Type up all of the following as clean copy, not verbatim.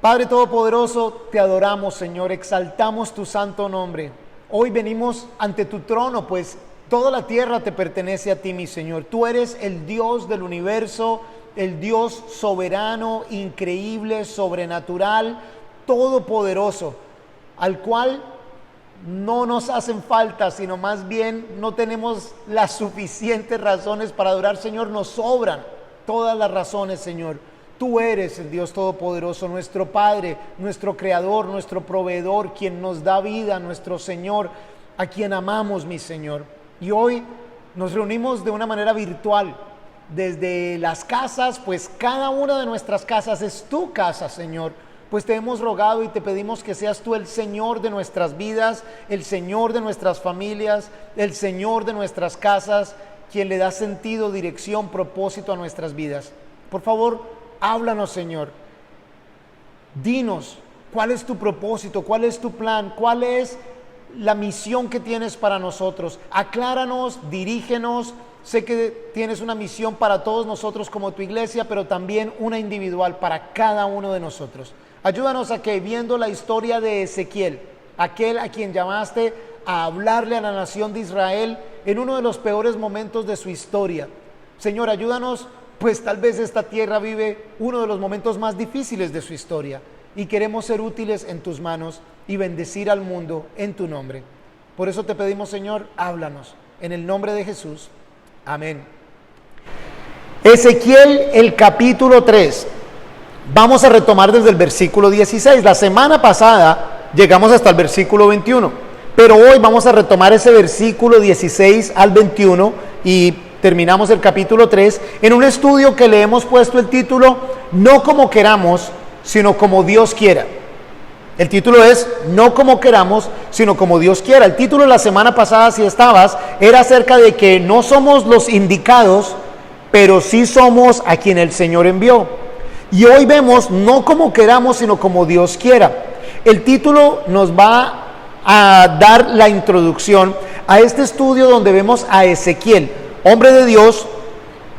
Padre Todopoderoso, te adoramos, Señor, exaltamos tu santo nombre. Hoy venimos ante tu trono, pues toda la tierra te pertenece a ti, mi Señor. Tú eres el Dios del universo, el Dios soberano, increíble, sobrenatural, todopoderoso, al cual no nos hacen falta, sino más bien no tenemos las suficientes razones para adorar, Señor. Nos sobran todas las razones, Señor. Tú eres el Dios Todopoderoso, nuestro Padre, nuestro Creador, nuestro Proveedor, quien nos da vida, nuestro Señor, a quien amamos, mi Señor. Y hoy nos reunimos de una manera virtual, desde las casas, pues cada una de nuestras casas es tu casa, Señor. Pues te hemos rogado y te pedimos que seas tú el Señor de nuestras vidas, el Señor de nuestras familias, el Señor de nuestras casas, quien le da sentido, dirección, propósito a nuestras vidas. Por favor, háblanos, Señor. Dinos, ¿cuál es tu propósito? ¿Cuál es tu plan? ¿Cuál es la misión que tienes para nosotros? Acláranos, dirígenos. Sé que tienes una misión para todos nosotros como tu iglesia, pero también una individual para cada uno de nosotros. Ayúdanos a que, viendo la historia de Ezequiel, aquel a quien llamaste a hablarle a la nación de Israel en uno de los peores momentos de su historia, Señor, ayúdanos, pues tal vez esta tierra vive uno de los momentos más difíciles de su historia y queremos ser útiles en tus manos y bendecir al mundo en tu nombre. Por eso te pedimos, Señor, háblanos en el nombre de Jesús. Amén. Ezequiel, el capítulo 3. Vamos a retomar desde el versículo 16. La semana pasada llegamos hasta el versículo 21, pero hoy vamos a retomar ese versículo 16 al 21 y terminamos el capítulo 3 en un estudio que le hemos puesto el título No como queramos, sino como Dios quiera. El título es No como queramos, sino como Dios quiera. El título la semana pasada, si estabas, era acerca de que no somos los indicados, pero sí somos a quien el Señor envió. Y hoy vemos no como queramos, sino como Dios quiera. El título nos va a dar la introducción a este estudio donde vemos a Ezequiel, hombre de Dios,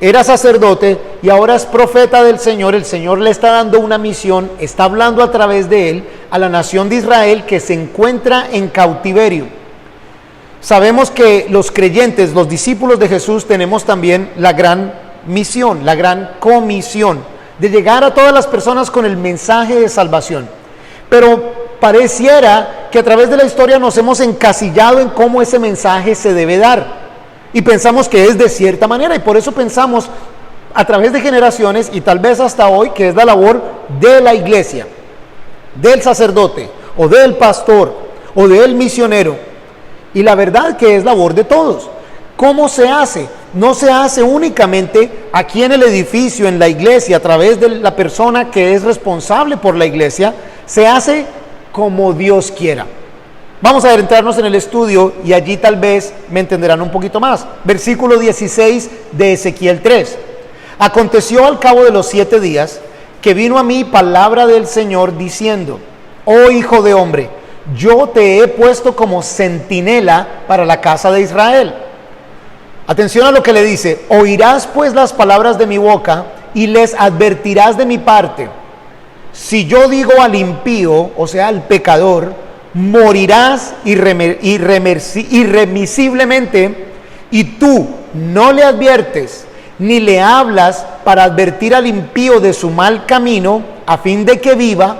era sacerdote y ahora es profeta del Señor. El Señor le está dando una misión, está hablando a través de él a la nación de Israel que se encuentra en cautiverio. Sabemos que los creyentes, los discípulos de Jesús, tenemos también la gran misión, la gran comisión de llegar a todas las personas con el mensaje de salvación. Pero pareciera que a través de la historia nos hemos encasillado en cómo ese mensaje se debe dar. Y pensamos que es de cierta manera, y por eso pensamos a través de generaciones y tal vez hasta hoy que es la labor de la iglesia, del sacerdote o del pastor o del misionero. Y la verdad que es labor de todos. ¿Cómo se hace? No se hace únicamente aquí en el edificio, en la iglesia, a través de la persona que es responsable por la iglesia. Se hace como Dios quiera. Vamos a adentrarnos en el estudio y allí tal vez me entenderán un poquito más. Versículo 16 de Ezequiel 3. Aconteció al cabo de los 7 días que vino a mí palabra del Señor diciendo: Oh hijo de hombre, yo te he puesto como centinela para la casa de Israel. Atención a lo que le dice: oirás pues las palabras de mi boca y les advertirás de mi parte. Si yo digo al impío, o sea al pecador, morirás irremisiblemente, y tú no le adviertes ni le hablas para advertir al impío de su mal camino, a fin de que viva,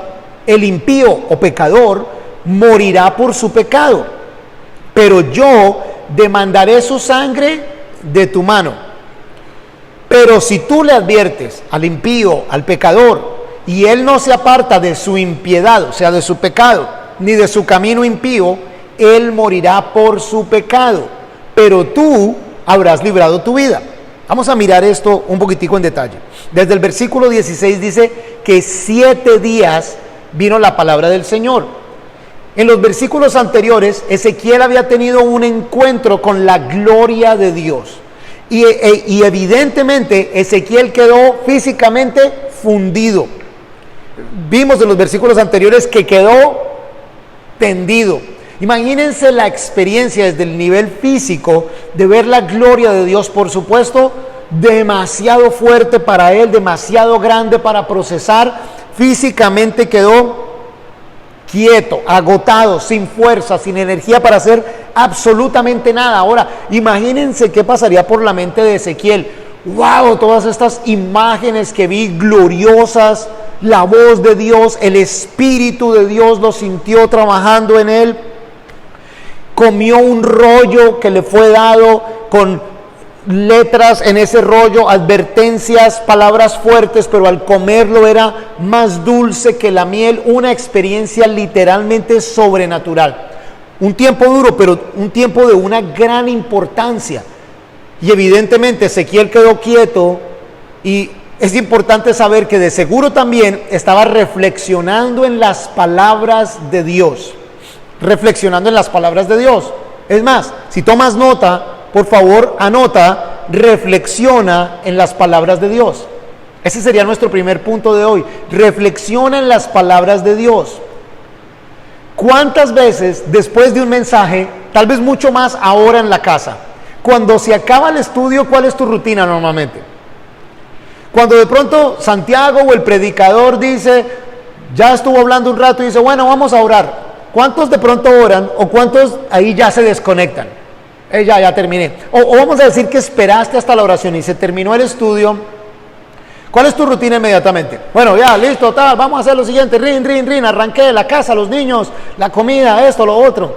el impío o pecador morirá por su pecado, pero yo demandaré su sangre de tu mano. Pero si tú le adviertes al impío, al pecador, y él no se aparta de su impiedad, o sea de su pecado, ni de su camino impío, él morirá por su pecado, pero tú habrás librado tu vida. Vamos a mirar esto un poquitico en detalle. Desde el versículo 16 dice que 7 días vino la palabra del Señor. En los versículos anteriores, Ezequiel había tenido un encuentro con la gloria de Dios. Y evidentemente Ezequiel quedó físicamente fundido. Vimos en los versículos anteriores que quedó tendido. Imagínense la experiencia desde el nivel físico de ver la gloria de Dios, por supuesto, demasiado fuerte para él, demasiado grande para procesar, Físicamente quedó quieto, agotado, sin fuerza, sin energía para hacer absolutamente nada. Ahora, imagínense qué pasaría por la mente de Ezequiel. ¡Wow! Todas estas imágenes que vi gloriosas, la voz de Dios, el Espíritu de Dios lo sintió trabajando en él. Comió un rollo que le fue dado con letras en ese rollo, advertencias, palabras fuertes, pero al comerlo era más dulce que la miel, una experiencia literalmente sobrenatural. Un tiempo duro, pero un tiempo de una gran importancia. Y evidentemente Ezequiel quedó quieto, y es importante saber que de seguro también estaba reflexionando en las palabras de Dios. Reflexionando en las palabras de Dios. Es más, si tomas nota, por favor, anota, reflexiona en las palabras de Dios. Ese sería nuestro primer punto de hoy. Reflexiona en las palabras de Dios. ¿Cuántas veces después de un mensaje, tal vez mucho más ahora en la casa, cuando se acaba el estudio, cuál es tu rutina normalmente? Cuando de pronto Santiago o el predicador dice, ya estuvo hablando un rato y dice, bueno, vamos a orar. ¿Cuántos de pronto oran o cuántos ahí ya se desconectan? Ya terminé. O vamos a decir que esperaste hasta la oración y se terminó el estudio. ¿Cuál es tu rutina inmediatamente? Bueno, ya, listo, tal, vamos a hacer lo siguiente. Rin, arranqué la casa, los niños, la comida, esto, lo otro.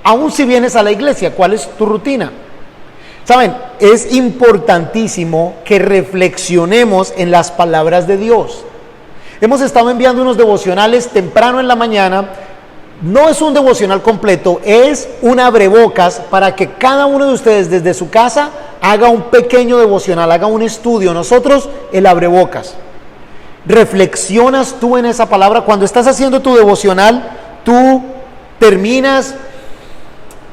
Aún si vienes a la iglesia, ¿cuál es tu rutina? Saben, es importantísimo que reflexionemos en las palabras de Dios. Hemos estado enviando unos devocionales temprano en la mañana. No es un devocional completo, es un abrebocas para que cada uno de ustedes desde su casa haga un pequeño devocional, haga un estudio. Nosotros, el abrebocas. Reflexionas tú en esa palabra. Cuando estás haciendo tu devocional, tú terminas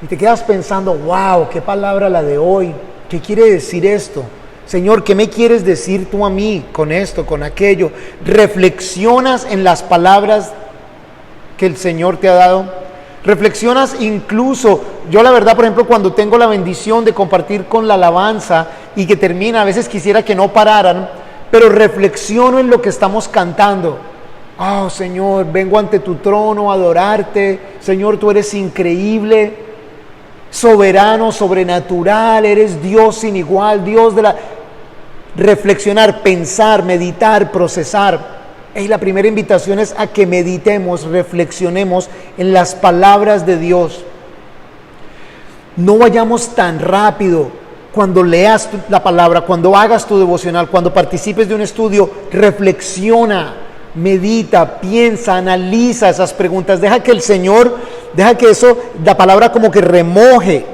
y te quedas pensando, wow, qué palabra la de hoy, ¿qué quiere decir esto? Señor, ¿qué me quieres decir tú a mí con esto, con aquello? Reflexionas en las palabras que el Señor te ha dado. Reflexionas incluso, yo la verdad, por ejemplo, cuando tengo la bendición de compartir con la alabanza y que termina, a veces quisiera que no pararan, pero reflexiono en lo que estamos cantando. Oh Señor, vengo ante tu trono a adorarte. Señor, tú eres increíble, soberano, sobrenatural, eres Dios sin igual, Dios de la... Reflexionar, pensar, meditar, procesar. Y la primera invitación es a que meditemos, reflexionemos en las palabras de Dios. No vayamos tan rápido. Cuando leas la palabra, cuando hagas tu devocional, cuando participes de un estudio, reflexiona, medita, piensa, analiza esas preguntas. Deja que el Señor, la palabra como que remoje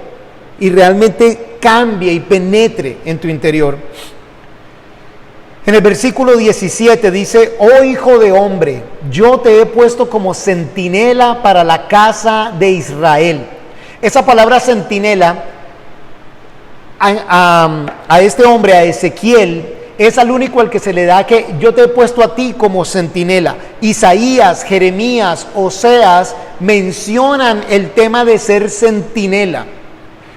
y realmente cambie y penetre en tu interior. En el versículo 17 dice, oh hijo de hombre, yo te he puesto como centinela para la casa de Israel. Esa palabra centinela a este hombre, a Ezequiel, es al único al que se le da que yo te he puesto a ti como centinela. Isaías, Jeremías, Oseas mencionan el tema de ser centinela.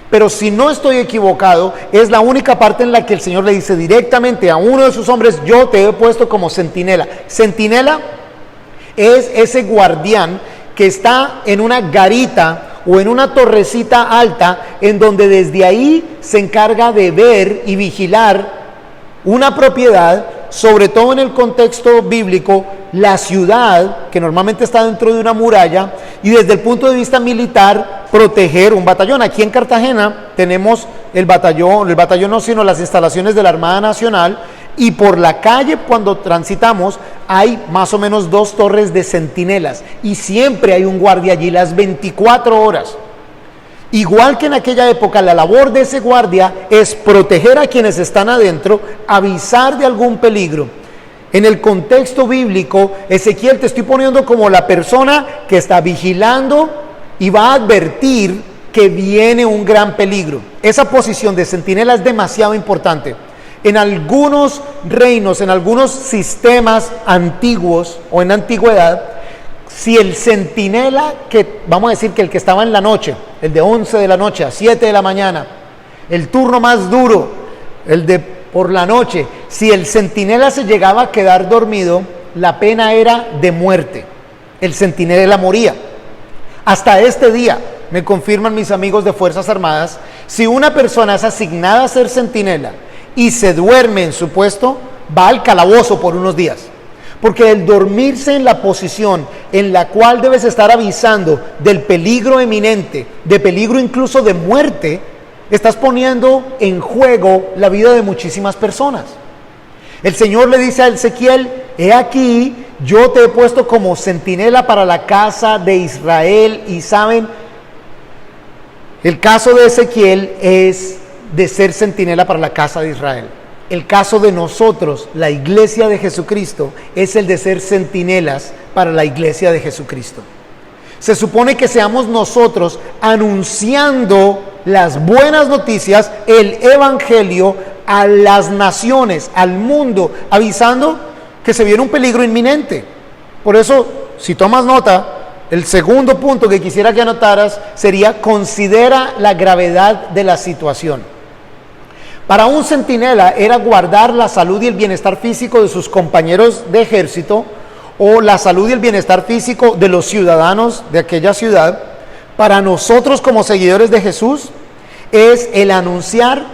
Pero si no estoy equivocado, es la única parte en la que el Señor le dice directamente a uno de sus hombres, yo te he puesto como centinela. Centinela es ese guardián que está en una garita o en una torrecita alta, en donde desde ahí se encarga de ver y vigilar una propiedad, sobre todo en el contexto bíblico, la ciudad, que normalmente está dentro de una muralla, y desde el punto de vista militar, proteger un batallón. Aquí en Cartagena tenemos el batallón no, sino las instalaciones de la Armada Nacional, y por la calle cuando transitamos hay más o menos 2 torres de centinelas, y siempre hay un guardia allí las 24 horas. Igual que en aquella época, la labor de ese guardia es proteger a quienes están adentro, avisar de algún peligro. En el contexto bíblico, Ezequiel, te estoy poniendo como la persona que está vigilando y va a advertir que viene un gran peligro. Esa posición de centinela es demasiado importante. En algunos reinos, en algunos sistemas antiguos o en antigüedad, si el centinela, que vamos a decir que el que estaba en la noche, el de 11 de la noche a 7 de la mañana, el turno más duro, el de por la noche, si el centinela se llegaba a quedar dormido, la pena era de muerte. El centinela moría. Hasta este día, me confirman mis amigos de Fuerzas Armadas, si una persona es asignada a ser centinela y se duerme en su puesto, va al calabozo por unos días. Porque el dormirse en la posición en la cual debes estar avisando del peligro eminente, de peligro incluso de muerte, estás poniendo en juego la vida de muchísimas personas. El Señor le dice a Ezequiel: he aquí, yo te he puesto como centinela para la casa de Israel. Y saben, el caso de Ezequiel es de ser centinela para la casa de Israel. El caso de nosotros, la iglesia de Jesucristo, es el de ser centinelas para la iglesia de Jesucristo. Se supone que seamos nosotros anunciando las buenas noticias, el evangelio a las naciones, al mundo, avisando que se viene un peligro inminente. Por eso, si tomas nota, el segundo punto que quisiera que anotaras sería: considera la gravedad de la situación. Para un centinela era guardar la salud y el bienestar físico de sus compañeros de ejército, o la salud y el bienestar físico de los ciudadanos de aquella ciudad. Para nosotros como seguidores de Jesús es el anunciar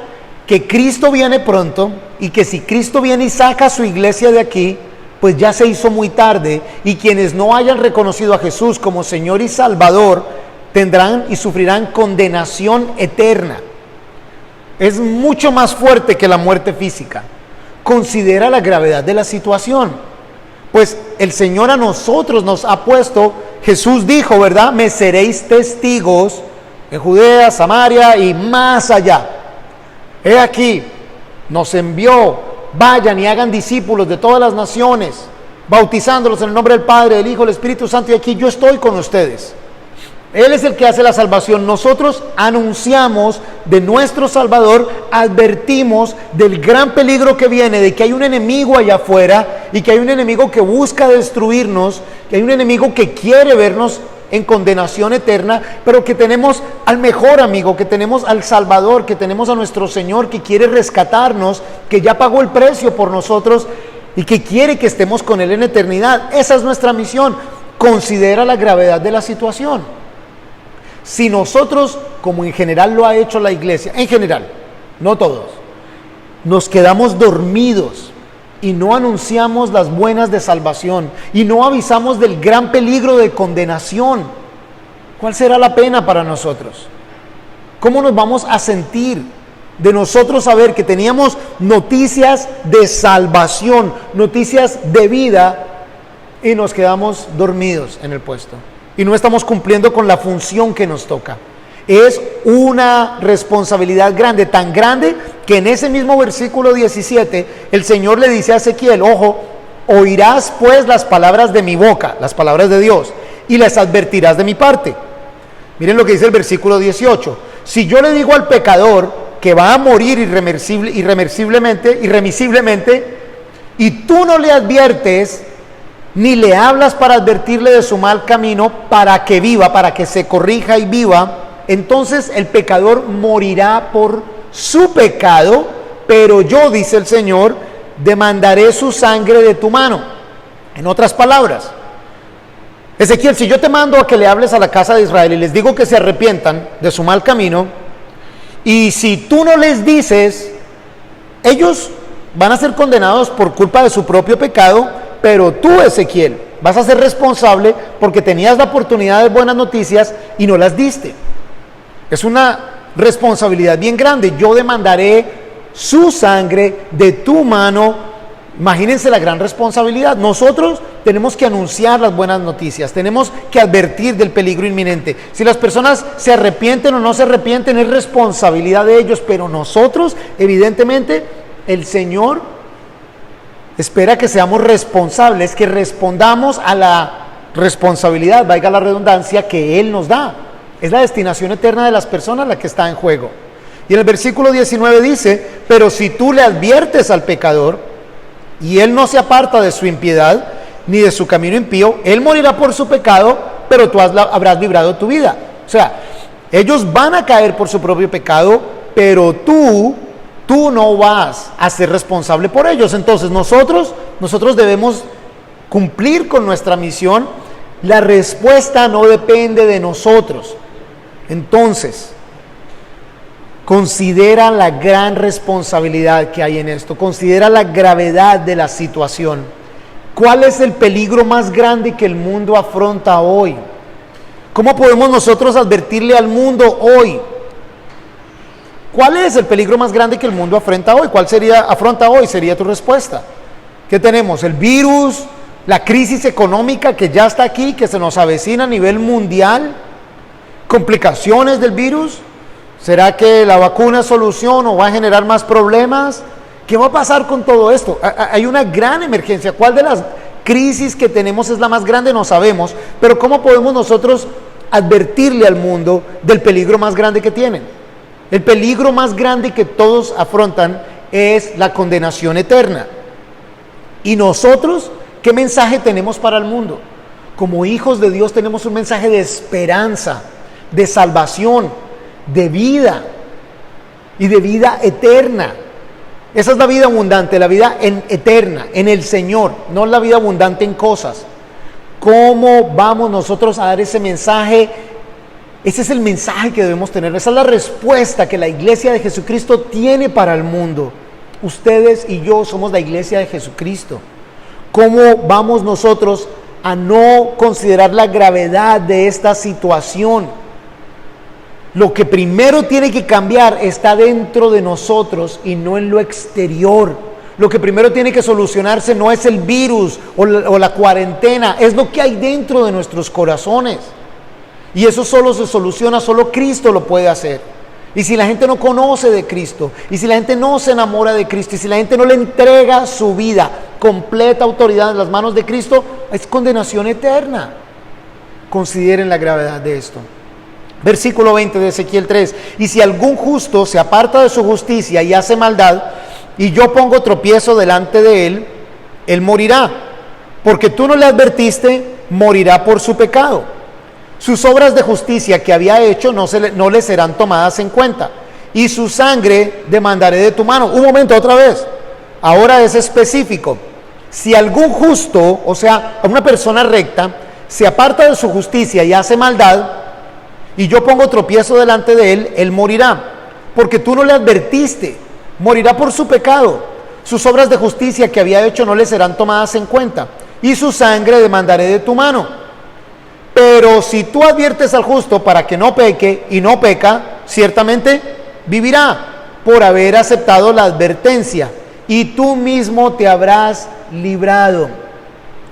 que Cristo viene pronto, y que si Cristo viene y saca a su iglesia de aquí, pues ya se hizo muy tarde, y quienes no hayan reconocido a Jesús como Señor y Salvador tendrán y sufrirán condenación eterna. Es mucho más fuerte que la muerte física. Considera la gravedad de la situación. Pues el Señor a nosotros nos ha puesto, Jesús dijo, ¿verdad? Me seréis testigos en Judea, Samaria y más allá. He aquí, nos envió: vayan y hagan discípulos de todas las naciones, bautizándolos en el nombre del Padre, del Hijo, del Espíritu Santo, y aquí yo estoy con ustedes. Él es el que hace la salvación. Nosotros anunciamos de nuestro Salvador, advertimos del gran peligro que viene, de que hay un enemigo allá afuera, y que hay un enemigo que busca destruirnos, que hay un enemigo que quiere vernos en condenación eterna, pero que tenemos al mejor amigo, que tenemos al Salvador, que tenemos a nuestro Señor, que quiere rescatarnos, que ya pagó el precio por nosotros y que quiere que estemos con Él en eternidad. Esa es nuestra misión. Considera la gravedad de la situación. Si nosotros, como en general lo ha hecho la iglesia, en general, no todos, nos quedamos dormidos y no anunciamos las buenas de salvación y no avisamos del gran peligro de condenación, ¿cuál será la pena para nosotros? ¿Cómo nos vamos a sentir de nosotros saber que teníamos noticias de salvación, noticias de vida, y nos quedamos dormidos en el puesto y no estamos cumpliendo con la función que nos toca? Es una responsabilidad grande, tan grande que en ese mismo versículo 17 el Señor le dice a Ezequiel: ojo, oirás pues las palabras de mi boca, las palabras de Dios, y las advertirás de mi parte. Miren lo que dice el versículo 18: si yo le digo al pecador que va a morir irremisiblemente, y tú no le adviertes ni le hablas para advertirle de su mal camino, para que viva, para que se corrija y viva, entonces el pecador morirá por su pecado, pero yo, dice el Señor, demandaré su sangre de tu mano. En otras palabras, Ezequiel, si yo te mando a que le hables a la casa de Israel y les digo que se arrepientan de su mal camino, y si tú no les dices, ellos van a ser condenados por culpa de su propio pecado, pero tú, Ezequiel, vas a ser responsable porque tenías la oportunidad de buenas noticias y no las diste. Es una responsabilidad bien grande. Yo demandaré su sangre de tu mano. Imagínense la gran responsabilidad. Nosotros tenemos que anunciar las buenas noticias, tenemos que advertir del peligro inminente. Si las personas se arrepienten o no se arrepienten, es responsabilidad de ellos, pero nosotros, evidentemente, el Señor espera que seamos responsables, que respondamos a la responsabilidad, valga la redundancia, que Él nos da. Es la destinación eterna de las personas la que está en juego. Y en el versículo 19 dice: pero si tú le adviertes al pecador y él no se aparta de su impiedad ni de su camino impío, él morirá por su pecado, pero tú habrás librado tu vida. O sea, ellos van a caer por su propio pecado, pero tú no vas a ser responsable por ellos. Entonces nosotros debemos cumplir con nuestra misión, la respuesta no depende de nosotros. Entonces, considera la gran responsabilidad que hay en esto, considera la gravedad de la situación. ¿Cuál es el peligro más grande que el mundo afronta hoy? ¿Cómo podemos nosotros advertirle al mundo hoy? ¿Cuál es el peligro más grande que el mundo afronta hoy? ¿Cuál afronta hoy? Sería tu respuesta. ¿Qué tenemos? El virus, la crisis económica que ya está aquí, que se nos avecina a nivel mundial, complicaciones del virus. ¿Será que la vacuna es solución o va a generar más problemas? ¿Qué va a pasar con todo esto? Hay una gran emergencia. ¿Cuál de las crisis que tenemos es la más grande? No sabemos, pero ¿cómo podemos nosotros advertirle al mundo del peligro más grande que tienen? El peligro más grande que todos afrontan es la condenación eterna. Y nosotros, ¿qué mensaje tenemos para el mundo? Como hijos de Dios tenemos un mensaje de esperanza, de salvación, de vida y de vida eterna. Esa es la vida abundante, la vida eterna, en el Señor, no la vida abundante en cosas. ¿Cómo vamos nosotros a dar ese mensaje? Ese es el mensaje que debemos tener, esa es la respuesta que la iglesia de Jesucristo tiene para el mundo. Ustedes y yo somos la iglesia de Jesucristo. ¿Cómo vamos nosotros a no considerar la gravedad de esta situación? Lo que primero tiene que cambiar está dentro de nosotros y no en lo exterior. Lo que primero tiene que solucionarse no es el virus o la cuarentena, es lo que hay dentro de nuestros corazones. Y eso solo se soluciona, solo Cristo lo puede hacer. Y si la gente no conoce de Cristo, y si la gente no se enamora de Cristo, y si la gente no le entrega su vida, completa autoridad en las manos de Cristo, es condenación eterna. Consideren la gravedad de esto. Versículo 20 de Ezequiel 3. Y si algún justo se aparta de su justicia y hace maldad, y yo pongo tropiezo delante de él, él morirá. Porque tú no le advertiste, morirá por su pecado. Sus obras de justicia que había hecho no le serán tomadas en cuenta. Y su sangre demandaré de tu mano. Un momento, otra vez. Ahora es específico. Si algún justo, o sea, una persona recta, se aparta de su justicia y hace maldad, y yo pongo tropiezo delante de él, él morirá. Porque tú no le advertiste, morirá por su pecado. Sus obras de justicia que había hecho no le serán tomadas en cuenta. Y su sangre demandaré de tu mano. Pero si tú adviertes al justo para que no peque y no peca, ciertamente vivirá por haber aceptado la advertencia y tú mismo te habrás librado.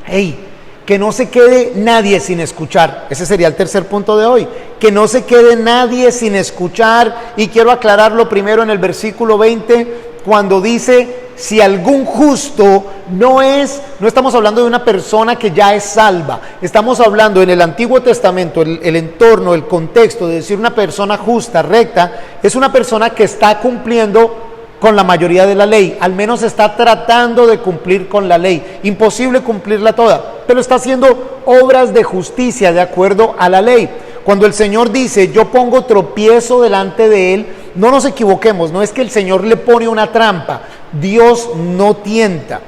Hey, que no se quede nadie sin escuchar. Ese sería el tercer punto de hoy. Que no se quede nadie sin escuchar. Y quiero aclararlo primero en el versículo 20, cuando dice, si algún justo, no estamos hablando de una persona que ya es salva. Estamos hablando en el Antiguo Testamento, el entorno, el contexto de decir una persona justa, recta, es una persona que está cumpliendo con la mayoría de la ley, al menos está tratando de cumplir con la ley. Imposible cumplirla toda, pero está haciendo obras de justicia de acuerdo a la ley. Cuando el Señor dice, yo pongo tropiezo delante de él, no nos equivoquemos, no es que el Señor le pone una trampa. Dios no tienta.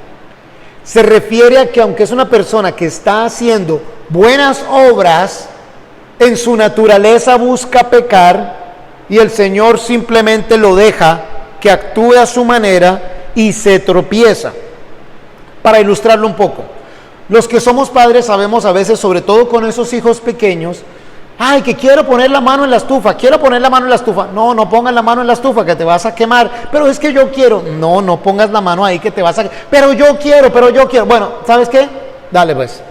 Se refiere a que aunque es una persona que está haciendo buenas obras, en su naturaleza busca pecar y el Señor simplemente lo deja que actúe a su manera y se tropieza. Para ilustrarlo un poco, los que somos padres sabemos a veces, sobre todo con esos hijos pequeños, ay, que quiero poner la mano en la estufa, quiero poner la mano en la estufa. No, no pongas la mano en la estufa que te vas a quemar. Pero es que yo quiero. No, no pongas la mano ahí que te vas a... Pero yo quiero. Bueno, ¿sabes qué? Dale pues.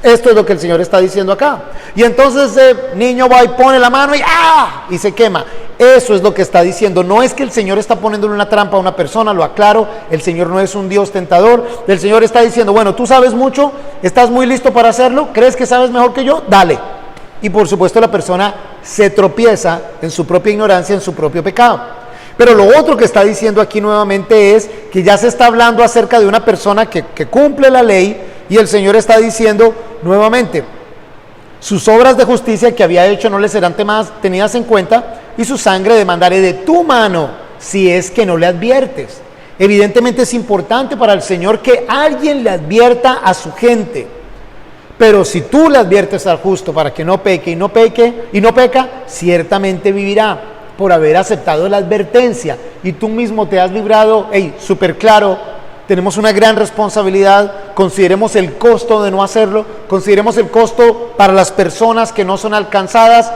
Esto es lo que el Señor está diciendo acá. Y entonces el niño va y pone la mano y ¡ah! Y se quema. Eso es lo que está diciendo. No es que el Señor está poniéndole una trampa a una persona, lo aclaro. El Señor no es un Dios tentador. El Señor está diciendo, bueno, tú sabes mucho, estás muy listo para hacerlo, ¿crees que sabes mejor que yo? Dale. Y por supuesto la persona se tropieza en su propia ignorancia, en su propio pecado. Pero lo otro que está diciendo aquí nuevamente es que ya se está hablando acerca de una persona que cumple la ley, y el Señor está diciendo nuevamente, sus obras de justicia que había hecho no le serán tenidas en cuenta, y su sangre demandaré de tu mano si es que no le adviertes. Evidentemente es importante para el Señor que alguien le advierta a su gente. Pero si tú le adviertes al justo para que no peque y no peca, ciertamente vivirá por haber aceptado la advertencia. Y tú mismo te has librado, súper claro, tenemos una gran responsabilidad, consideremos el costo de no hacerlo, consideremos el costo para las personas que no son alcanzadas,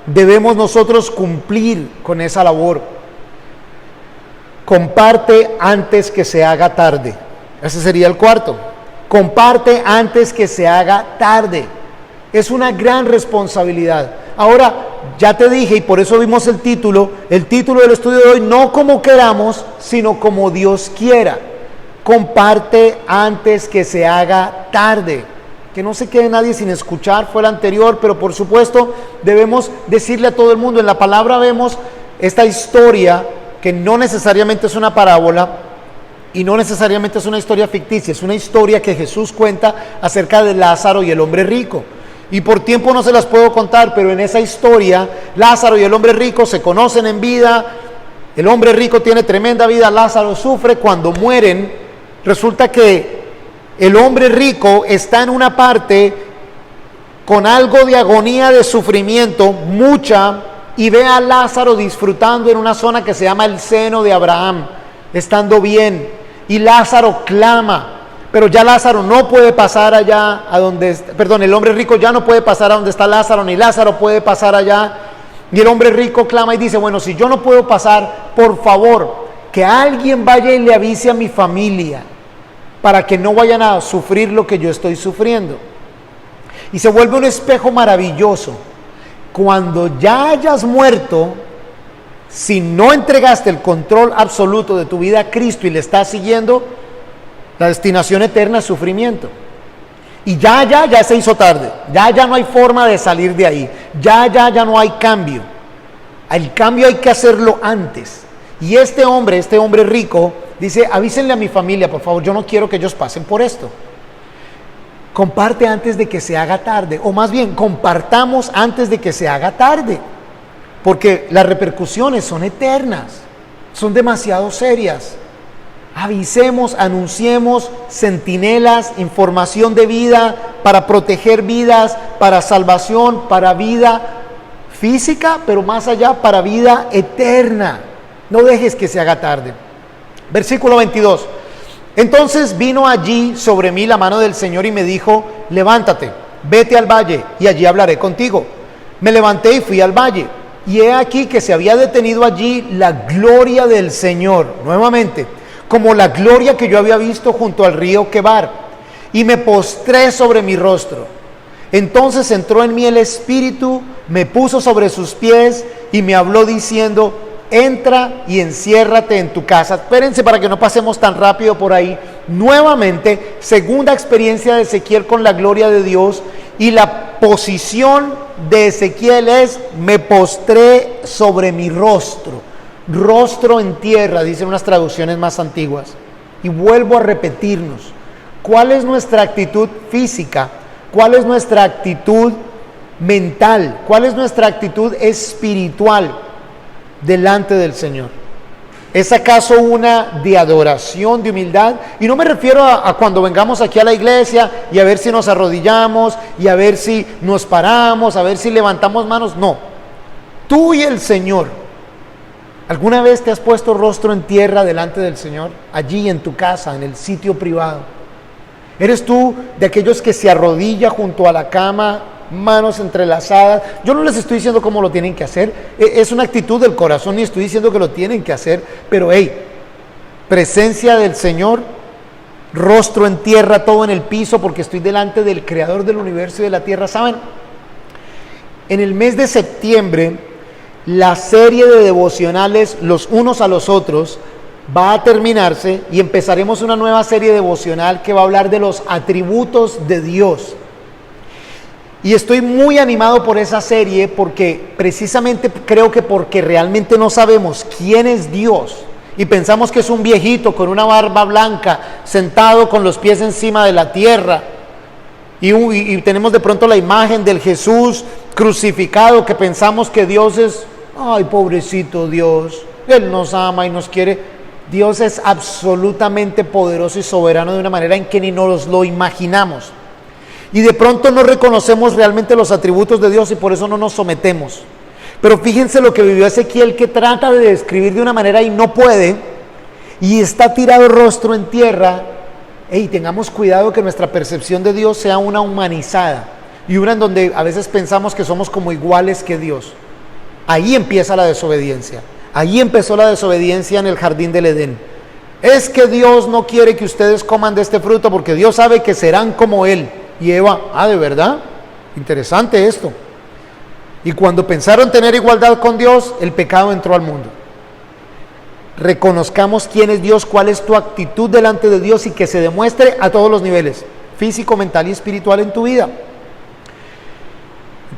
debemos nosotros cumplir con esa labor. Comparte antes que se haga tarde. Ese sería el cuarto. Comparte antes que se haga tarde. Es una gran responsabilidad. Ahora, ya te dije, y por eso vimos el título del estudio de hoy, no como queramos, sino como Dios quiera. Comparte antes que se haga tarde. Que no se quede nadie sin escuchar, fue el anterior, pero por supuesto debemos decirle a todo el mundo. En la palabra vemos esta historia que no necesariamente es una parábola y no necesariamente es una historia ficticia, es una historia que Jesús cuenta acerca de Lázaro y el hombre rico. Y por tiempo no se las puedo contar, pero en esa historia Lázaro y el hombre rico se conocen en vida. El hombre rico tiene tremenda vida, Lázaro sufre. Cuando mueren, resulta que el hombre rico está en una parte con algo de agonía, de sufrimiento, mucha, y ve a Lázaro disfrutando en una zona que se llama el seno de Abraham, estando bien. Y Lázaro clama, pero ya Lázaro no puede pasar allá a donde, el hombre rico ya no puede pasar a donde está Lázaro, ni Lázaro puede pasar allá. Y el hombre rico clama y dice, bueno, si yo no puedo pasar, por favor, que alguien vaya y le avise a mi familia, para que no vayan a sufrir lo que yo estoy sufriendo. Y se vuelve un espejo maravilloso. Cuando ya hayas muerto, si no entregaste el control absoluto de tu vida a Cristo y le estás siguiendo, la destinación eterna es sufrimiento. Y ya se hizo tarde. Ya no hay forma de salir de ahí. Ya no hay cambio. El cambio hay que hacerlo antes. Y este hombre rico, dice, avísenle a mi familia, por favor, yo no quiero que ellos pasen por esto. Comparte antes de que se haga tarde, o más bien, compartamos antes de que se haga tarde, porque las repercusiones son eternas, son demasiado serias. Avisemos, anunciemos, centinelas, información de vida, para proteger vidas, para salvación, para vida física, pero más allá, para vida eterna. No dejes que se haga tarde. Versículo 22. Entonces vino allí sobre mí la mano del Señor y me dijo, levántate, vete al valle y allí hablaré contigo. Me levanté y fui al valle, y he aquí que se había detenido allí la gloria del Señor, nuevamente, como la gloria que yo había visto junto al río Quebar, y me postré sobre mi rostro. Entonces entró en mí el Espíritu, me puso sobre sus pies y me habló diciendo, entra y enciérrate en tu casa. Espérense para que no pasemos tan rápido por ahí. Nuevamente, segunda experiencia de Ezequiel con la gloria de Dios, y la posición de Ezequiel es, me postré sobre mi rostro. Rostro en tierra, dicen unas traducciones más antiguas. Y vuelvo a repetirnos, ¿cuál es nuestra actitud física? ¿Cuál es nuestra actitud mental? ¿Cuál es nuestra actitud espiritual delante del Señor? ¿Es acaso una de adoración, de humildad? Y no me refiero a cuando vengamos aquí a la iglesia y a ver si nos arrodillamos y a ver si nos paramos, a ver si levantamos manos. No, tú y el Señor. ¿Alguna vez te has puesto rostro en tierra delante del Señor? Allí en tu casa, en el sitio privado. ¿Eres tú de aquellos que se arrodilla junto a la cama, manos entrelazadas? Yo no les estoy diciendo cómo lo tienen que hacer, es una actitud del corazón, ni estoy diciendo que lo tienen que hacer, pero presencia del Señor, rostro en tierra, todo en el piso, porque estoy delante del Creador del universo y de la tierra. ¿Saben? En el mes de septiembre, la serie de devocionales los unos a los otros va a terminarse y empezaremos una nueva serie devocional que va a hablar de los atributos de Dios. Y estoy muy animado por esa serie porque precisamente creo que porque realmente no sabemos quién es Dios y pensamos que es un viejito con una barba blanca sentado con los pies encima de la tierra y tenemos de pronto la imagen del Jesús crucificado, que pensamos que Dios es, ay, pobrecito Dios, Él nos ama y nos quiere. Dios es absolutamente poderoso y soberano de una manera en que ni nos lo imaginamos. Y de pronto no reconocemos realmente los atributos de Dios y por eso no nos sometemos. Pero fíjense lo que vivió Ezequiel, que trata de describir de una manera y no puede, y está tirado rostro en tierra. Tengamos cuidado que nuestra percepción de Dios sea una humanizada y una en donde a veces pensamos que somos como iguales que Dios. Ahí empieza la desobediencia. Ahí empezó la desobediencia en el jardín del Edén. Es que Dios no quiere que ustedes coman de este fruto porque Dios sabe que serán como Él. Y Eva, ¿de verdad? Interesante esto. Y cuando pensaron tener igualdad con Dios, el pecado entró al mundo. Reconozcamos quién es Dios, cuál es tu actitud delante de Dios y que se demuestre a todos los niveles, físico, mental y espiritual en tu vida.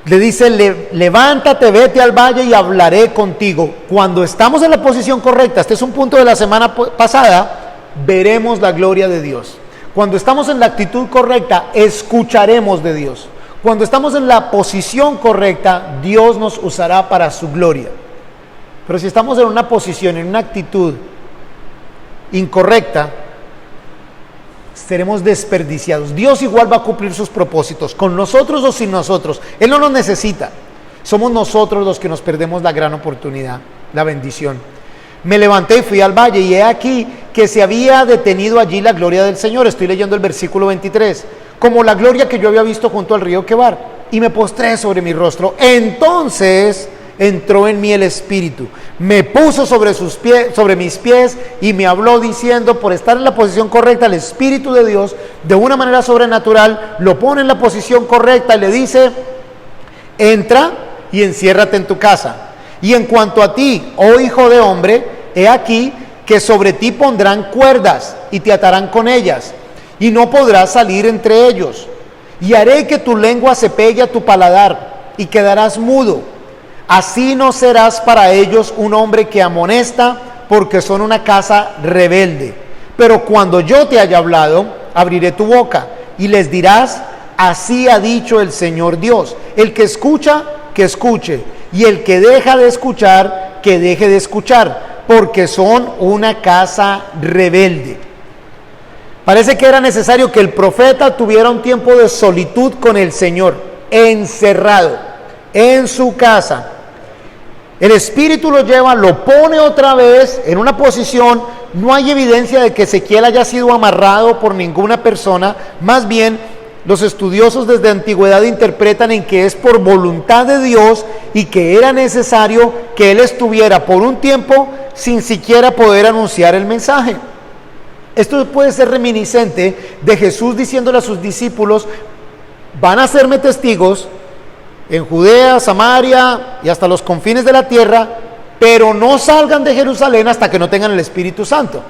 Le dice, levántate, vete al valle y hablaré contigo. Cuando estamos en la posición correcta, este es un punto de la semana pasada, veremos la gloria de Dios. Cuando estamos en la actitud correcta, escucharemos de Dios. Cuando estamos en la posición correcta, Dios nos usará para su gloria. Pero si estamos en una posición, en una actitud incorrecta, seremos desperdiciados. Dios igual va a cumplir sus propósitos, con nosotros o sin nosotros. Él no nos necesita. Somos nosotros los que nos perdemos la gran oportunidad, la bendición. Me levanté y fui al valle, y he aquí que se había detenido allí la gloria del Señor. Estoy leyendo el versículo 23. Como la gloria que yo había visto junto al río Quebar, y me postré sobre mi rostro. Entonces entró en mí el Espíritu, me puso sobre mis pies y me habló diciendo, por estar en la posición correcta, el Espíritu de Dios, de una manera sobrenatural, lo pone en la posición correcta y le dice, entra y enciérrate en tu casa. Y en cuanto a ti, oh hijo de hombre, he aquí que sobre ti pondrán cuerdas y te atarán con ellas, y no podrás salir entre ellos. Y haré que tu lengua se pegue a tu paladar y quedarás mudo. Así no serás para ellos un hombre que amonesta, porque son una casa rebelde. Pero cuando yo te haya hablado, abriré tu boca y les dirás, así ha dicho el Señor Dios. El que escucha, que escuche, y el que deja de escuchar, que deje de escuchar, porque son una casa rebelde. Parece que era necesario que el profeta tuviera un tiempo de solitud con el Señor, encerrado en su casa. El Espíritu lo lleva, lo pone otra vez en una posición. No hay evidencia de que Ezequiel haya sido amarrado por ninguna persona. Más bien, los estudiosos desde antigüedad interpretan en que es por voluntad de Dios y que era necesario que él estuviera por un tiempo sin siquiera poder anunciar el mensaje. Esto puede ser reminiscente de Jesús diciéndole a sus discípulos, van a serme testigos en Judea, Samaria y hasta los confines de la tierra, pero no salgan de Jerusalén hasta que no tengan el Espíritu Santo.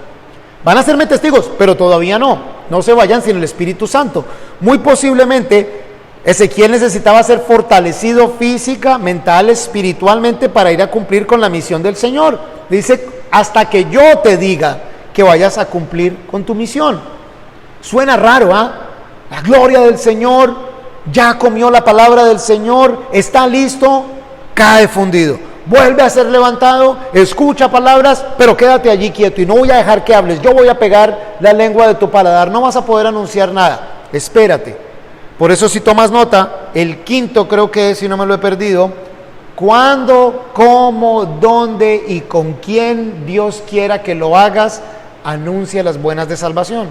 Van a serme testigos, pero todavía no se vayan sin el Espíritu Santo. Muy posiblemente Ezequiel necesitaba ser fortalecido física, mental, espiritualmente para ir a cumplir con la misión del Señor. Dice, hasta que yo te diga que vayas a cumplir con tu misión. Suena raro, La gloria del Señor, ya comió la palabra del Señor, está listo, cae fundido. Vuelve a ser levantado, escucha palabras, pero quédate allí quieto y no voy a dejar que hables. Yo voy a pegar la lengua de tu paladar, no vas a poder anunciar nada. Espérate. Por eso, si tomas nota, el quinto creo que es, si no me lo he perdido, cuándo, cómo, dónde y con quién Dios quiera que lo hagas, anuncia las buenas de salvación.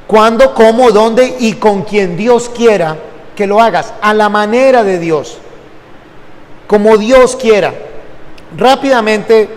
Cuándo, cómo, dónde y con quien Dios quiera que lo hagas, a la manera de Dios, como Dios quiera. Rápidamente,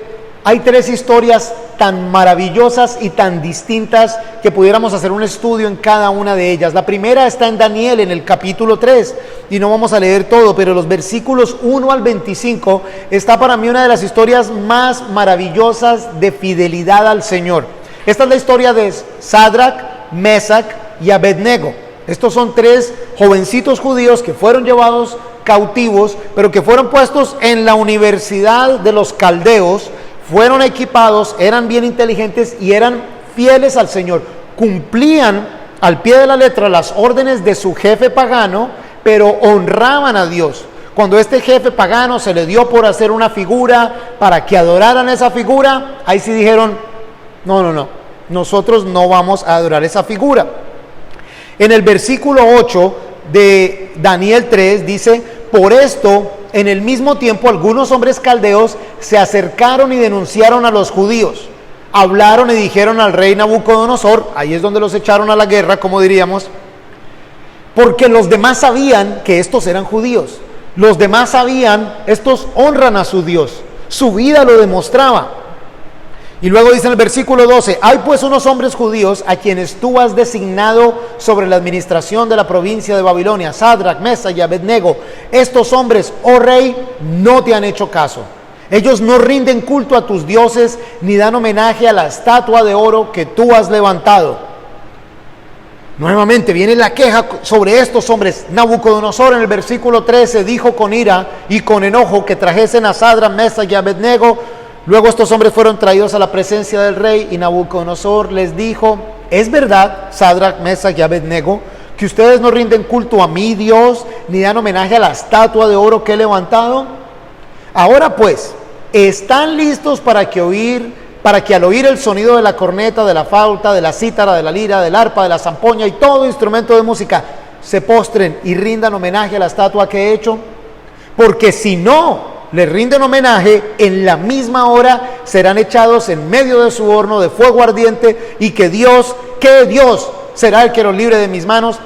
hay tres historias tan maravillosas y tan distintas que pudiéramos hacer un estudio en cada una de ellas. La primera está en Daniel, en el capítulo 3, y no vamos a leer todo, pero los versículos 1 al 25 está para mí una de las historias más maravillosas de fidelidad al Señor. Esta es la historia de Sadrac, Mesac y Abednego. Estos son tres jovencitos judíos que fueron llevados cautivos, pero que fueron puestos en la universidad de los caldeos, fueron equipados, eran bien inteligentes y eran fieles al Señor. Cumplían al pie de la letra las órdenes de su jefe pagano, pero honraban a Dios. Cuando este jefe pagano se le dio por hacer una figura para que adoraran esa figura, ahí sí dijeron, No, no, no. Nosotros no vamos a adorar esa figura. En el versículo 8 de Daniel 3 dice: por esto, en el mismo tiempo, algunos hombres caldeos se acercaron y denunciaron a los judíos. Hablaron y dijeron al rey Nabucodonosor, ahí es donde los echaron a la guerra, como diríamos, porque los demás sabían que estos eran judíos. Los demás sabían, estos honran a su Dios. Su vida lo demostraba. Y luego dice en el versículo 12: hay pues unos hombres judíos a quienes tú has designado sobre la administración de la provincia de Babilonia, Sadrach, Mesach y Abednego. Estos hombres, oh rey, no te han hecho caso. Ellos no rinden culto a tus dioses, ni dan homenaje a la estatua de oro que tú has levantado. Nuevamente viene la queja sobre estos hombres. Nabucodonosor en el versículo 13 dijo con ira y con enojo que trajesen a Sadrach, Mesach y Abednego. Luego estos hombres fueron traídos a la presencia del rey y Nabucodonosor les dijo: ¿es verdad, Sadrach, Mesach y Abednego, que ustedes no rinden culto a mi Dios, ni dan homenaje a la estatua de oro que he levantado? Ahora pues, ¿están listos para que al oír el sonido de la corneta, de la flauta, de la cítara, de la lira, del arpa, de la zampoña y todo instrumento de música, se postren y rindan homenaje a la estatua que he hecho? Porque si no le rinden homenaje, en la misma hora serán echados en medio de su horno de fuego ardiente, y que Dios será el que los libre de mis manos.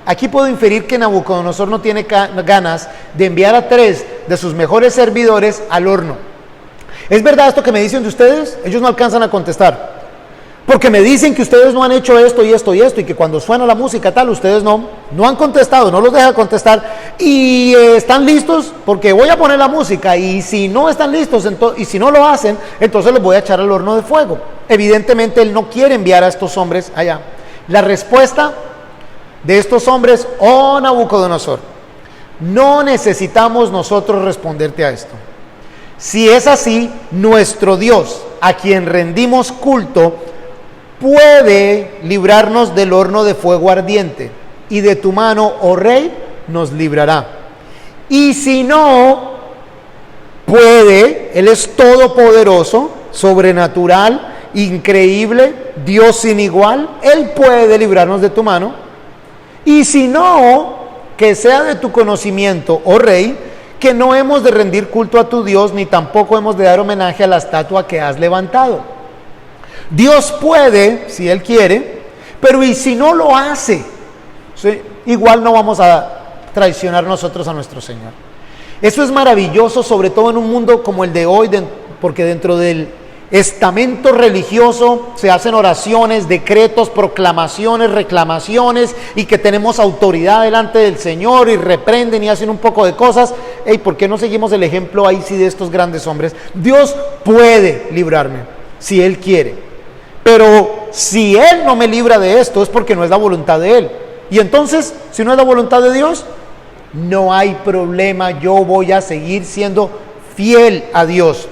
Aquí puedo inferir que Nabucodonosor no tiene ganas de enviar a 3 de sus mejores servidores al horno. ¿Es verdad esto que me dicen de ustedes? Ellos no alcanzan a contestar, porque me dicen que ustedes no han hecho esto y esto y esto, y que cuando suena la música tal, ustedes no han contestado, no los deja contestar, y están listos, porque voy a poner la música, y si no están listos, y si no lo hacen, entonces los voy a echar al horno de fuego. Evidentemente él no quiere enviar a estos hombres allá. La respuesta de estos hombres: oh Nabucodonosor, no necesitamos nosotros responderte a esto. Si es así, nuestro Dios, a quien rendimos culto, puede librarnos del horno de fuego ardiente, y de tu mano, oh rey, nos librará. Y si no puede, Él es todopoderoso, sobrenatural, increíble, Dios sin igual, Él puede librarnos de tu mano. Y si no, que sea de tu conocimiento, oh rey, que no hemos de rendir culto a tu Dios, ni tampoco hemos de dar homenaje a la estatua que has levantado. Dios puede, si Él quiere, pero y si no lo hace, ¿sí? Igual no vamos a traicionar nosotros a nuestro Señor. Eso es maravilloso, sobre todo en un mundo como el de hoy, porque dentro del estamento religioso se hacen oraciones, decretos, proclamaciones, reclamaciones, y que tenemos autoridad delante del Señor, y reprenden y hacen un poco de cosas. ¿Por qué no seguimos el ejemplo ahí sí de estos grandes hombres? Dios puede librarme si Él quiere, pero si Él no me libra de esto es porque no es la voluntad de Él. Y entonces, si no es la voluntad de Dios, no hay problema, yo voy a seguir siendo fiel a Dios.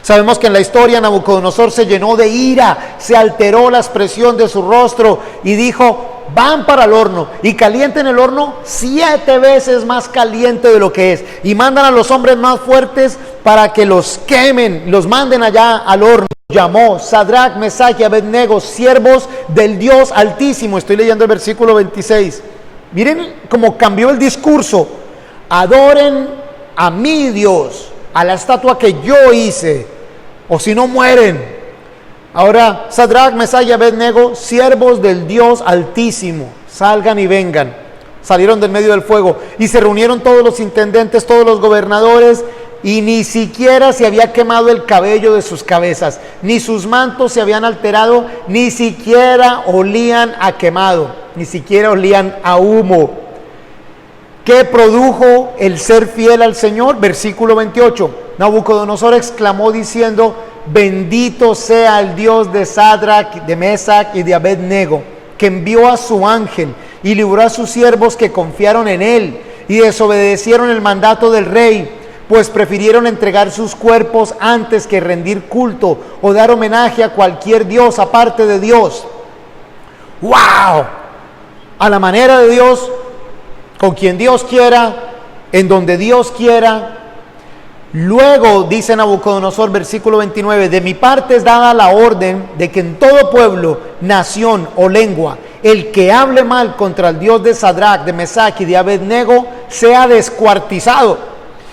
Sabemos que en la historia Nabucodonosor se llenó de ira, se alteró la expresión de su rostro y dijo: van para el horno y calienten el horno 7 veces más caliente de lo que es, y mandan a los hombres más fuertes para que los quemen, los manden allá al horno. Llamó Sadrach, Mesach y Abednego, siervos del Dios Altísimo. Estoy leyendo el versículo 26. Miren cómo cambió el discurso. Adoren a mi Dios, a la estatua que yo hice, o si no mueren. Ahora, Sadrach, Mesach y Abednego, siervos del Dios Altísimo, salgan y vengan. Salieron del medio del fuego y se reunieron todos los intendentes, todos los gobernadores, y ni siquiera se había quemado el cabello de sus cabezas, ni sus mantos se habían alterado, ni siquiera olían a quemado, ni siquiera olían a humo. ¿Qué produjo el ser fiel al Señor? Versículo 28. Nabucodonosor exclamó diciendo: bendito sea el Dios de Sadrach, de Mesach y de Abednego, que envió a su ángel y libró a sus siervos que confiaron en él y desobedecieron el mandato del rey, pues prefirieron entregar sus cuerpos antes que rendir culto o dar homenaje a cualquier dios aparte de Dios. ¡Wow! A la manera de Dios, con quien Dios quiera, en donde Dios quiera. Luego dice Nabucodonosor, versículo 29, de mi parte es dada la orden de que en todo pueblo, nación o lengua, el que hable mal contra el Dios de Sadrach, de Mesach y de Abednego, sea descuartizado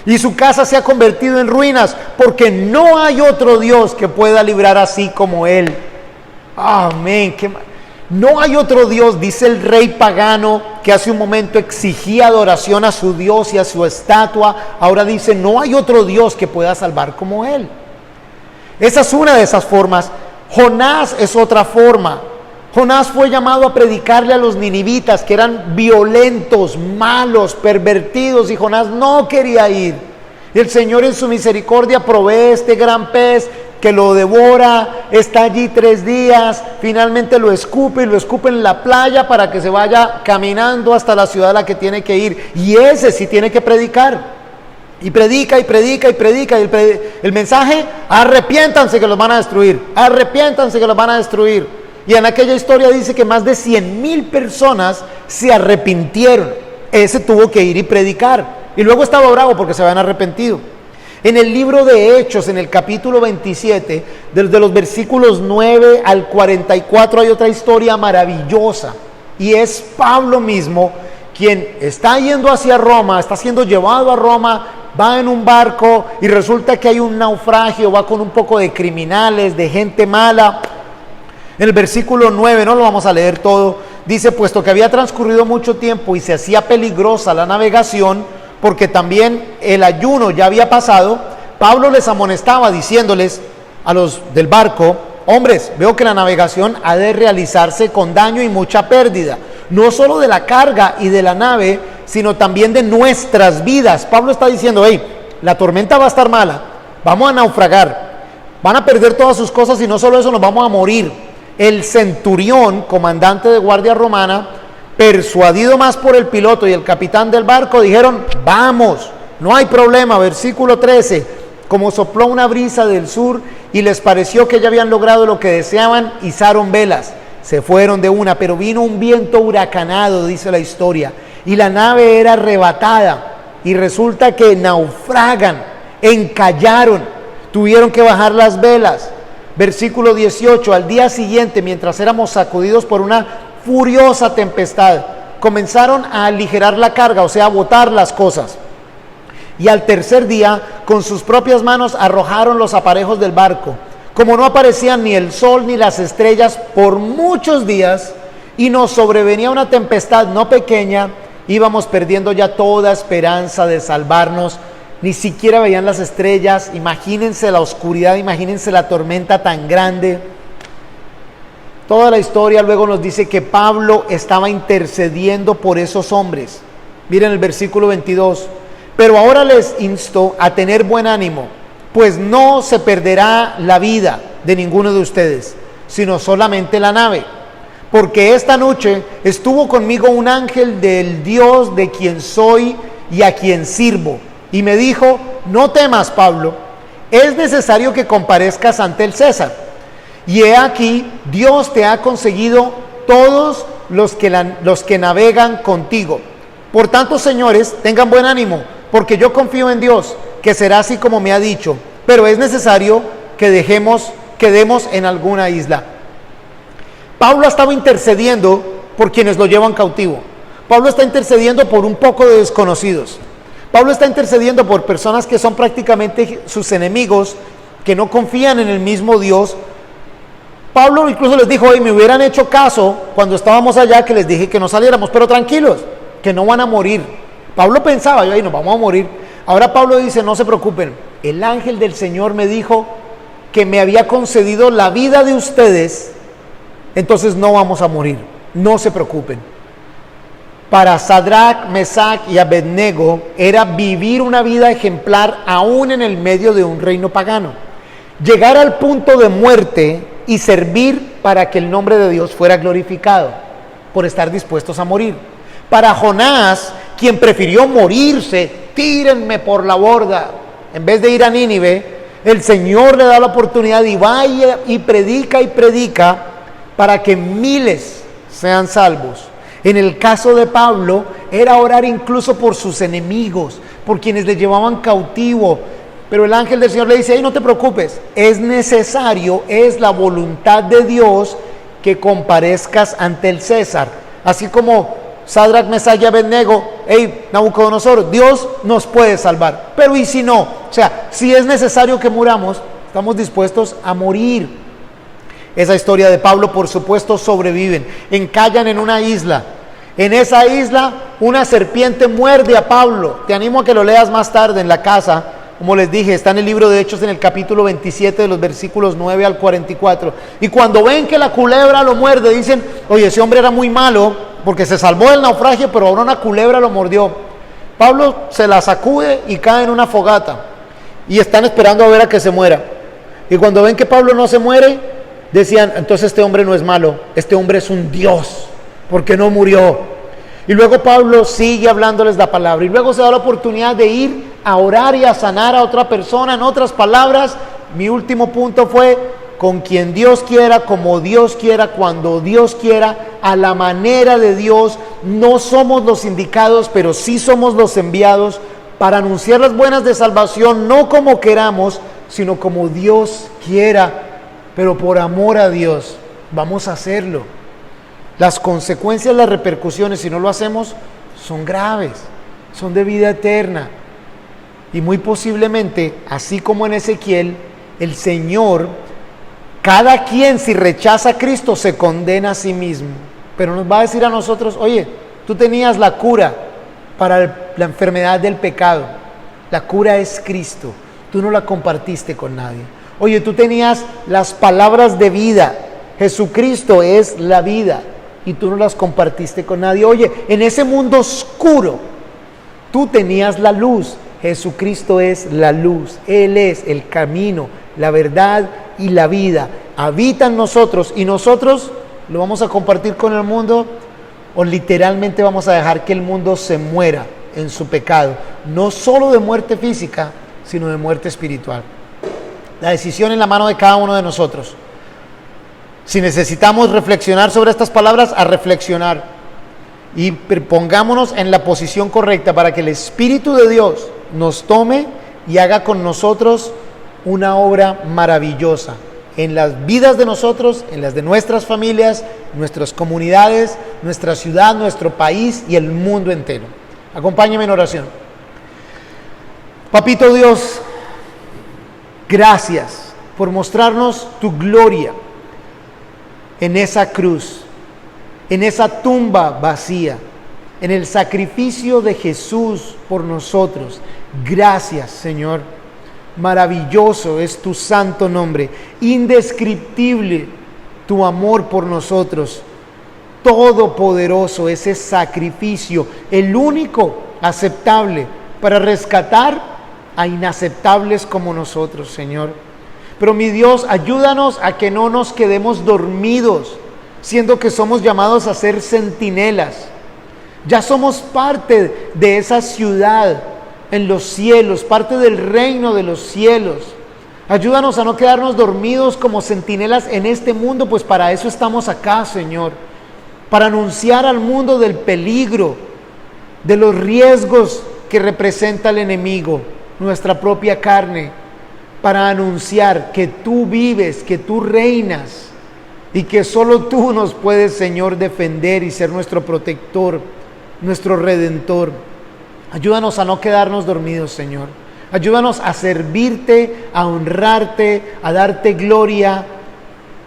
y su casa sea convertido en ruinas, porque no hay otro Dios que pueda librar así como él. Amén. No hay otro Dios, dice el rey pagano que hace un momento exigía adoración a su Dios y a su estatua. Ahora dice, no hay otro Dios que pueda salvar como él. Esa es una de esas formas. Jonás es otra forma. Jonás fue llamado a predicarle a los ninivitas, que eran violentos, malos, pervertidos, y Jonás no quería ir. Y el Señor en su misericordia provee este gran pez que lo devora, está allí 3 días, finalmente lo escupe y lo escupe en la playa para que se vaya caminando hasta la ciudad a la que tiene que ir. Y ese sí tiene que predicar. Y predica y predica y predica. Y el mensaje, arrepiéntanse que los van a destruir, arrepiéntanse que los van a destruir. Y en aquella historia dice que más de 100,000 personas se arrepintieron. Ese tuvo que ir y predicar. Y luego estaba bravo porque se habían arrepentido. En el libro de Hechos, en el capítulo 27, desde los versículos 9 al 44, hay otra historia maravillosa. Y es Pablo mismo quien está yendo hacia Roma, está siendo llevado a Roma, va en un barco y resulta que hay un naufragio, va con un poco de criminales, de gente mala. En el versículo 9, no lo vamos a leer todo, dice, puesto que había transcurrido mucho tiempo y se hacía peligrosa la navegación, porque también el ayuno ya había pasado, Pablo les amonestaba diciéndoles a los del barco, hombres, veo que la navegación ha de realizarse con daño y mucha pérdida, no solo de la carga y de la nave, sino también de nuestras vidas. Pablo está diciendo, hey, la tormenta va a estar mala, vamos a naufragar, van a perder todas sus cosas y no solo eso, nos vamos a morir. El centurión, comandante de guardia romana, persuadido más por el piloto y el capitán del barco, dijeron, vamos, no hay problema. Versículo 13, como sopló una brisa del sur y les pareció que ya habían logrado lo que deseaban, izaron velas, se fueron de una, pero vino un viento huracanado, dice la historia, y la nave era arrebatada, y resulta que naufragan, encallaron, tuvieron que bajar las velas. Versículo 18, al día siguiente, mientras éramos sacudidos por una furiosa tempestad, comenzaron a aligerar la carga, o sea, a botar las cosas. Y al tercer día, con sus propias manos arrojaron los aparejos del barco. Como no aparecían ni el sol ni las estrellas por muchos días, y nos sobrevenía una tempestad no pequeña, íbamos perdiendo ya toda esperanza de salvarnos. Ni siquiera veían las estrellas. Imagínense la oscuridad, imagínense la tormenta tan grande. Toda la historia luego nos dice que Pablo estaba intercediendo por esos hombres. Miren el versículo 22. Pero ahora les insto a tener buen ánimo, pues no se perderá la vida de ninguno de ustedes, sino solamente la nave. Porque esta noche estuvo conmigo un ángel del Dios de quien soy y a quien sirvo. Y me dijo, no temas, Pablo, es necesario que comparezcas ante el César. Y he aquí, Dios te ha conseguido todos los que navegan contigo. Por tanto, señores, tengan buen ánimo, porque yo confío en Dios, que será así como me ha dicho. Pero es necesario que quedemos en alguna isla. Pablo estaba intercediendo por quienes lo llevan cautivo. Pablo está intercediendo por un poco de desconocidos. Pablo está intercediendo por personas que son prácticamente sus enemigos, que no confían en el mismo Dios. Pablo incluso les dijo, me hubieran hecho caso cuando estábamos allá, que les dije que no saliéramos, pero tranquilos, que no van a morir. Pablo pensaba, nos vamos a morir. Ahora Pablo dice, no se preocupen, el ángel del Señor me dijo que me había concedido la vida de ustedes, entonces no vamos a morir, no se preocupen. Para Sadrach, Mesach y Abednego era vivir una vida ejemplar aún en el medio de un reino pagano. Llegar al punto de muerte y servir para que el nombre de Dios fuera glorificado, por estar dispuestos a morir. Para Jonás, quien prefirió morirse, tírenme por la borda, en vez de ir a Nínive, el Señor le da la oportunidad y vaya y predica para que miles sean salvos. En el caso de Pablo, era orar incluso por sus enemigos, por quienes le llevaban cautivo. Pero el ángel del Señor le dice, hey, no te preocupes, es necesario, es la voluntad de Dios que comparezcas ante el César. Así como Sadrach, Mesach y Abednego, hey, Nabucodonosor, Dios nos puede salvar. Pero ¿y si no? O sea, si es necesario que muramos, estamos dispuestos a morir. Esa historia de Pablo, por supuesto, sobreviven. Encallan en una isla. En esa isla, una serpiente muerde a Pablo. Te animo a que lo leas más tarde en la casa. Como les dije, está en el libro de Hechos en el capítulo 27 de los versículos 9 al 44. Y cuando ven que la culebra lo muerde, dicen, oye, ese hombre era muy malo porque se salvó del naufragio, pero ahora una culebra lo mordió. Pablo se la sacude y cae en una fogata. Y están esperando a ver a que se muera. Y cuando ven que Pablo no se muere, decían, entonces este hombre no es malo, este hombre es un Dios, porque no murió. Y luego Pablo sigue hablándoles la palabra. Y luego se da la oportunidad de ir a orar y a sanar a otra persona. En otras palabras, mi último punto fue, con quien Dios quiera, como Dios quiera, cuando Dios quiera, a la manera de Dios. No somos los indicados, pero sí somos los enviados para anunciar las buenas de salvación, no como queramos, sino como Dios quiera, pero por amor a Dios. Vamos a hacerlo. Las consecuencias, las repercusiones, si no lo hacemos, son graves, son de vida eterna. Y muy posiblemente, así como en Ezequiel, el Señor, cada quien si rechaza a Cristo se condena a sí mismo. Pero nos va a decir a nosotros, oye, tú tenías la cura para la enfermedad del pecado. La cura es Cristo. Tú no la compartiste con nadie. Oye, tú tenías las palabras de vida. Jesucristo es la vida. Y tú no las compartiste con nadie. Oye, en ese mundo oscuro, tú tenías la luz. Jesucristo es la luz. Él es el camino, la verdad y la vida. Habita en nosotros y nosotros lo vamos a compartir con el mundo, o literalmente vamos a dejar que el mundo se muera en su pecado. No solo de muerte física, sino de muerte espiritual. La decisión en la mano de cada uno de nosotros. Si necesitamos reflexionar sobre estas palabras, a reflexionar. Y pongámonos en la posición correcta para que el Espíritu de Dios nos tome y haga con nosotros una obra maravillosa en las vidas de nosotros, en las de nuestras familias, nuestras comunidades, nuestra ciudad, nuestro país y el mundo entero. Acompáñeme en oración. Papito Dios, gracias por mostrarnos tu gloria en esa cruz, en esa tumba vacía, en el sacrificio de Jesús por nosotros. Gracias, Señor. Maravilloso es tu santo nombre, indescriptible tu amor por nosotros, todopoderoso ese sacrificio, el único aceptable para rescatar a inaceptables como nosotros, Señor. Pero mi Dios, ayúdanos a que no nos quedemos dormidos, siendo que somos llamados a ser centinelas. Ya somos parte de esa ciudad en los cielos, parte del reino de los cielos. Ayúdanos a no quedarnos dormidos como centinelas en este mundo, pues para eso estamos acá, Señor. Para anunciar al mundo del peligro, de los riesgos que representa el enemigo, nuestra propia carne. Para anunciar que tú vives, que tú reinas y que solo tú nos puedes, Señor, defender y ser nuestro protector, nuestro redentor. Ayúdanos a no quedarnos dormidos, Señor. Ayúdanos a servirte, a honrarte, a darte gloria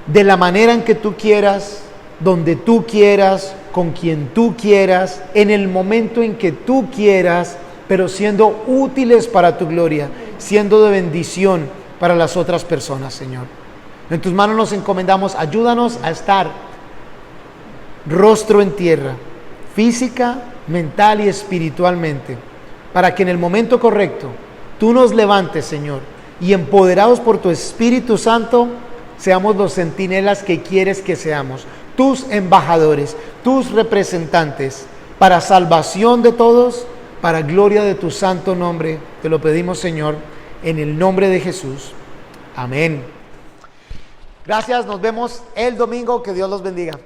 de la manera en que tú quieras, donde tú quieras, con quien tú quieras, en el momento en que tú quieras, pero siendo útiles para tu gloria, siendo de bendición para las otras personas, Señor. En tus manos nos encomendamos. Ayúdanos a estar rostro en tierra, física, mental y espiritualmente, para que en el momento correcto tú nos levantes, Señor, y empoderados por tu Espíritu Santo seamos los centinelas que quieres que seamos, tus embajadores, tus representantes, para salvación de todos, para gloria de tu santo nombre. Te lo pedimos, Señor, en el nombre de Jesús. Amén. Gracias, nos vemos el domingo. Que Dios los bendiga.